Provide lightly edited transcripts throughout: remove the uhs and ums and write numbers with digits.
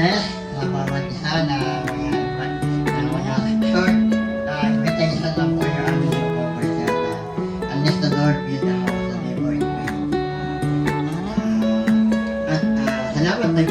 Martes, pamamatihan na mga short invitation lang po yung aming pag-offer unless the Lord build the house, the labor in vain. At salamat na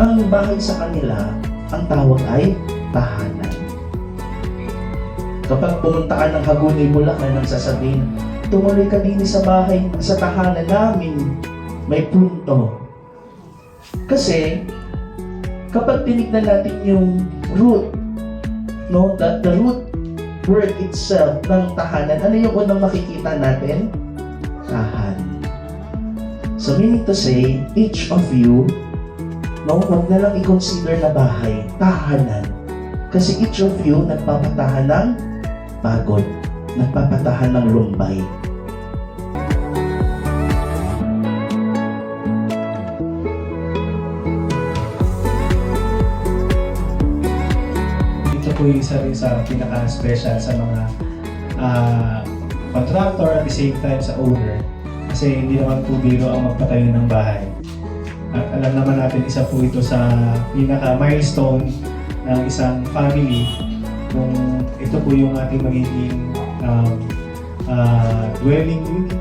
ang bahay sa kanila, ang tawag ay tahanan. Kapag pumunta ka ng Hagonoy, Bulacan, nang sasabihin, tumuloy ka din sa bahay, sa tahanan namin, may punto. Kasi, kapag tinignan natin yung root, no, the root word itself ng tahanan, ano yung unang makikita natin? Tahanan. So meaning to say, each of you, no, huwag na lang i-consider na bahay, tahanan. Kasi each of you nagpapatahan ng pagod, nagpapatahan ng lumbay. Ito po yung isa rin sa pinaka-special sa mga contractor at the same time sa owner. Kasi hindi naman po biro ang magpatayo ng bahay. At alam naman natin, isa po ito sa pinaka-milestone ng isang family kung ito po yung ating magiging dwelling unit